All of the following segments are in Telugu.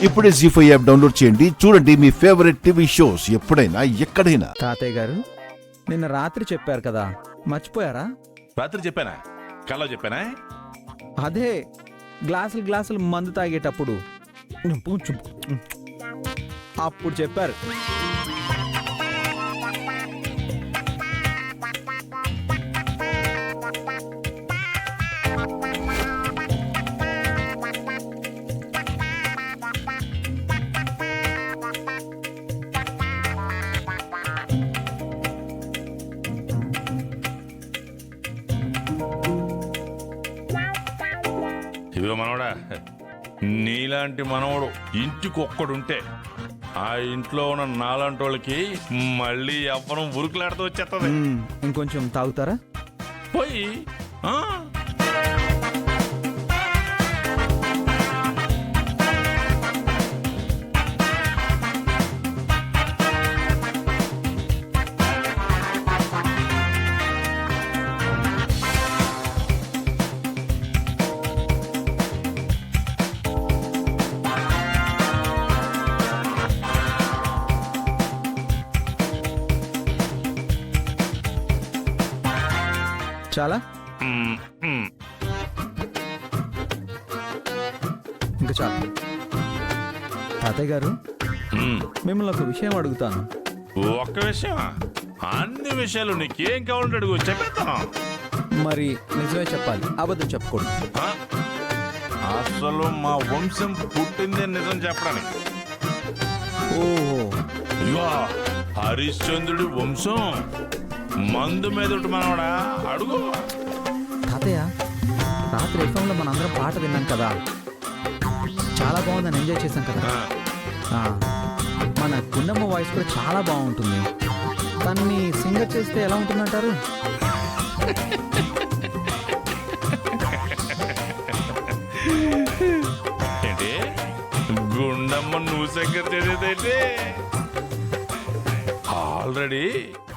ఇప్పుడే జీ5 యాప్ డౌన్లోడ్ చేయండి. చూడండి మీ ఫేవరెట్ టీవీ షోస్ ఎప్పుడైనా ఎక్కడైనా. తాతయ్య గారు నిన్న రాత్రి చెప్పారు కదా, మర్చిపోయారా? రాత్రి చెప్పానా? కల్లో చెప్పానా? అదే గ్లాసులు మందు తాగేటప్పుడు అప్పుడు చెప్పారు. ఇదిగో మనవడా, నీలాంటి మనవడు ఇంటికొక్కడుంటే ఆ ఇంట్లో ఉన్న నాలాంటి వాళ్ళకి మళ్ళీ ఎవ్వరం ఉరుకులాడుతూ వచ్చేస్తుంది. ఇంకొంచెం తాగుతారా? పోయి చాలా ఇంకా చాలు. తాతయ్య గారు మిమ్మల్ని ఒక విషయం అడుగుతాను. ఒక్క విషయం? అన్ని విషయాలు నీకేం కావాలంటే అడుగు, చెప్పేస్తాను. మరి నిజమే చెప్పాలి, అబద్ధం చెప్పకూడదు. అసలు మా వంశం పుట్టిందే నిజం చెప్పడానికి. ఓహో, ఇగో హరిశ్చంద్రుడి వంశం మందు మీద మనవాడా, అడుగు. తాతయ్య రాత్రి ఎఫ్ఎంలో మనందరం పాట విన్నాం కదా, చాలా బాగుందని ఎంజాయ్ చేశాం కదా. మన గుండమ్మ వాయిస్ కూడా చాలా బాగుంటుంది. దాన్ని సింగర్ చేస్తే ఎలా ఉంటుందంటారు? ఏంటి గుండమ్మ నువ్వు సింగర్ చేసేదేంటి? ఆల్రెడీ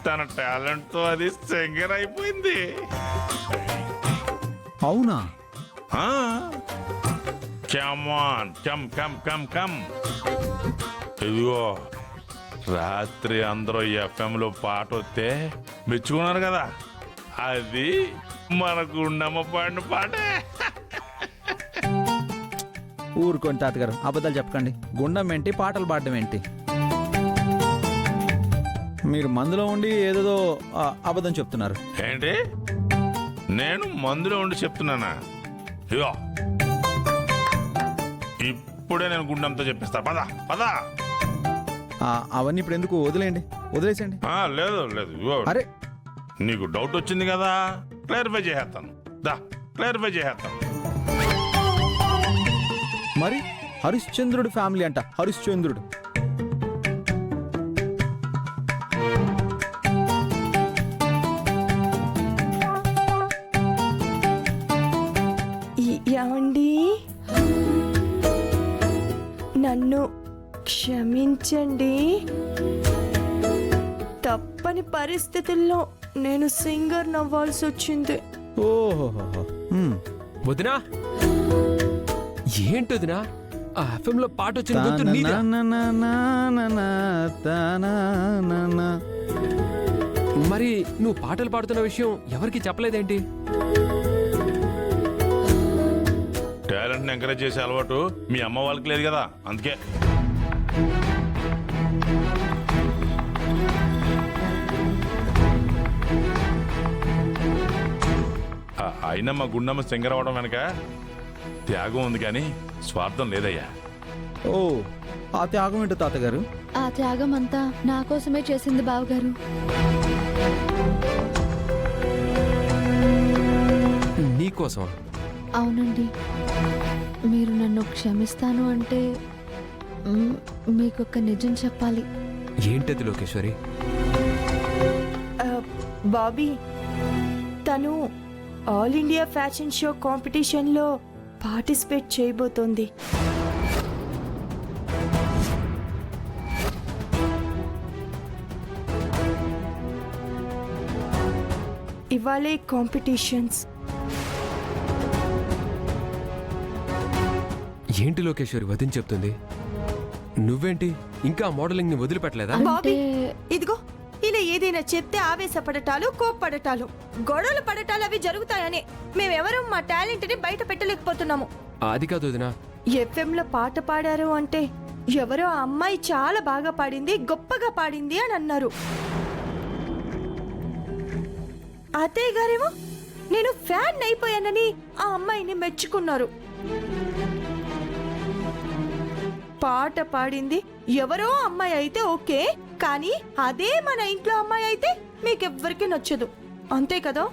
తన టాలెంట్ తో అది సింగర్ అయిపోయింది. అవునా? కమ్ ఇదిగో రాత్రి అందరూ ఎఫ్ఎంలో పాట వస్తే మెచ్చుకున్నారు కదా, అది మన గుండమ్మ పాడిన పాటే. ఊరుకోండి తాతగారు, అబద్ధాలు చెప్పకండి. గుండం ఏంటి, పాటలు పాడడం ఏంటి? మీరు మందులో ఉండి ఏదేదో అబద్ధం చెప్తున్నారు. ఏంటి? నేను మందులో ఉండి చెప్తున్నానా? ఇగో ఇప్పుడే నేను గుండంతో చెప్పిస్తా. పద పద. అవన్నీ ఇప్పుడు ఎందుకు, వదిలేసండి. లేదు లేదు, ఇగో అరే నీకు డౌట్ వచ్చింది కదా, క్లారిఫై చేసేస్తాను. క్లారిఫై చేసేస్తాను. మరి హరిశ్చంద్రుడి ఫ్యామిలీ అంట, హరిశ్చంద్రుడు. ఏమండి, నన్ను క్షమించండి. తప్పని పరిస్థితుల్లో నేను సింగర్ నవ్వాల్సి వచ్చింది. ఓహో, వదినా ఏంటి వదినా, ఆ ఎఫ్ఎం లో పాట వచ్చిన గొంతు నీదా? మరి నువ్వు పాటలు పాడుతున్న విషయం ఎవరికి చెప్పలేదేంటి? టాలెంట్ని ఎంకరేజ్ చేసే అలవాటు మీ అమ్మ వాళ్ళకి లేదు కదా, అందుకే. అయినా మా గుండమ్మ సింగర్ అవడం వెనక త్యాగం ఉంది కానీ స్వార్థం లేదయ్యా. ఓ, ఆ త్యాగం ఏంటో తాతగారు? ఆ త్యాగం అంతా నా కోసమే చేసింది బావగారు. నీకోసం? అవునండి. మీరు నన్ను క్షమిస్తాను అంటే మీకొక నిజం చెప్పాలి. ఏంటది లోకేశ్వరి? బాబీ, తను ఆల్ ఇండియా ఫ్యాషన్ షో కాంపిటీషన్లో పార్టిసిపేట్ చేయబోతోంది. ఇవాళే కాంపిటీషన్స్. ఏంటి లోకేశ్వరి వదిన చెప్తుంది? నువ్వేంటి ఇంకా మోడలింగ్ ని వదిలిపెట్టలేదా బాబీ అంటే ఇదిగో ఇలా ఏదైనా చెప్తే ఆవేశపడటాలు కోప్పడటాలు గొడవలు పడటాలు అవి జరుగుతాయని మేమెవరూ మా టాలెంట్ ని బయట పెట్టలేకపోతున్నాము. అది కాదు వదినా. FM లో పాట పాడారు అంటే ఎవరో ఆ అమ్మాయి చాలా బాగా పాడింది, గొప్పగా పాడింది అని అన్నారు. అత్తయ్య గారేమో నేను ఫ్యాన్ అయిపోయానని ఆ అమ్మాయిని మెచ్చుకున్నారు. పాట పాడింది ఎవరో అమ్మాయి అయితే ఓకే, కానీ అదే మన ఇంట్లో అమ్మాయి అయితే మీకెవ్వరికీ నచ్చదు, అంతే కదా?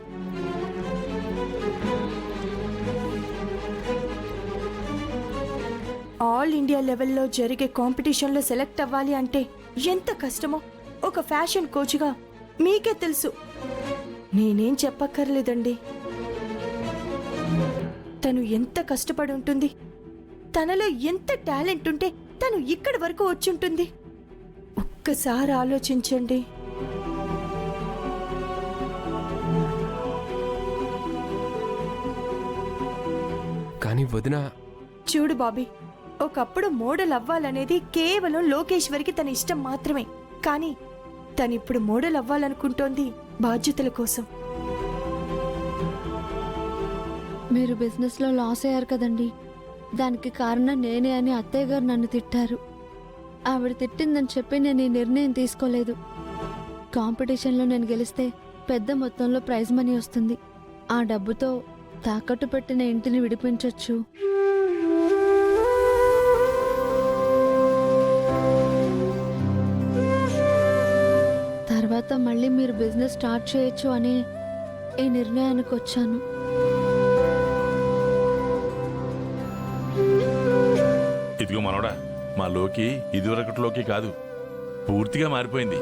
ఆల్ ఇండియా లెవెల్లో జరిగే కాంపిటీషన్లో సెలెక్ట్ అవ్వాలి అంటే ఎంత కష్టమో ఒక ఫ్యాషన్ కోచ్గా మీకే తెలుసు. నేనేం చెప్పక్కర్లేదండి. తను ఎంత కష్టపడి ఉంటుంది, తనలో ఎంత టాలెంట్ ఉంటే తను ఇక్కడి వరకు వచ్చుంటుంది. ఒక్కసారి ఆలోచించండి. కానీ వదినా, చూడు బాబీ, ఒకప్పుడు మోడల్ అవ్వాలనేది కేవలం లోకేశ్వరికి తన ఇష్టం మాత్రమే. కానీ తనిప్పుడు మోడల్ అవ్వాలనుకుంటోంది బాధ్యతల కోసం. మీరు బిజినెస్ లో లాస్ అయ్యారు కదండి, దానికి కారణం నేనే అని అత్తయ్య గారు నన్ను తిట్టారు. ఆవిడ తిట్టిందని చెప్పి నేను ఈ నిర్ణయం తీసుకోలేదు. కాంపిటీషన్లో నేను గెలిస్తే పెద్ద మొత్తంలో ప్రైజ్ మనీ వస్తుంది. ఆ డబ్బుతో తాకట్టు పెట్టిన ఇంటిని విడిపించొచ్చు. తర్వాత మళ్ళీ మీరు బిజినెస్ స్టార్ట్ చేయొచ్చు అని ఈ నిర్ణయానికి వచ్చాను. ఇదిగో మనోడా, మా లోకి ఇదివరకటిలోకి కాదు, పూర్తిగా మారిపోయింది.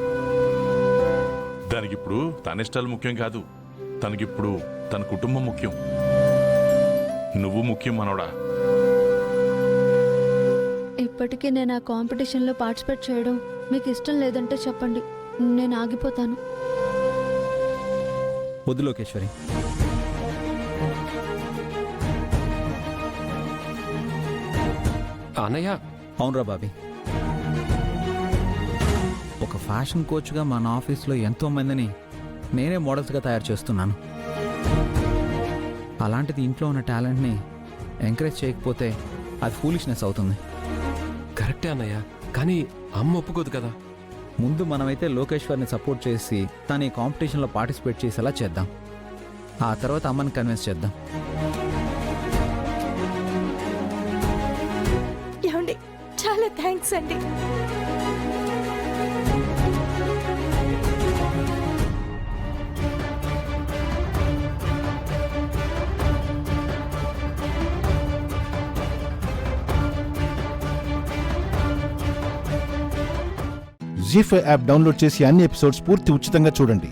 దానికిప్పుడు తన ఇష్టాలు ముఖ్యం కాదు, తనకిప్పుడు తన కుటుంబం ముఖ్యం. నువ్వు ముఖ్యం మనోడా. ఇప్పటికీ నేను ఆ కాంపిటీషన్లో పార్టిసిపేట్ చేయడం మీకు ఇష్టం లేదంటే చెప్పండి, నేను ఆగిపోతాను. వద్దు లోకేశ్వరి, అన్నయ్య. అవునరా బాబీ, ఒక ఫ్యాషన్ కోచ్గా మన ఆఫీస్లో ఎంతో మందిని నేనే మోడల్స్గా తయారు చేస్తున్నాను. అలాంటిది ఇంట్లో ఉన్న టాలెంట్ని ఎంకరేజ్ చేయకపోతే అది ఫూలిష్నెస్ అవుతుంది. కరెక్టే అన్నయ్య, కానీ అమ్మ ఒప్పుకోదు కదా. ముందు మనమైతే లోకేశ్వర్ని సపోర్ట్ చేసి తను ఈ కాంపిటీషన్లో పార్టిసిపేట్ చేసేలా చేద్దాం. ఆ తర్వాత అమ్మని కన్విన్స్ చేద్దాం. ఏమండి, చాలా థ్యాంక్స్ అండి. జీ5 యాప్ డౌన్లోడ్ చేసి అన్ని ఎపిసోడ్స్ పూర్తి ఉచితంగా చూడండి.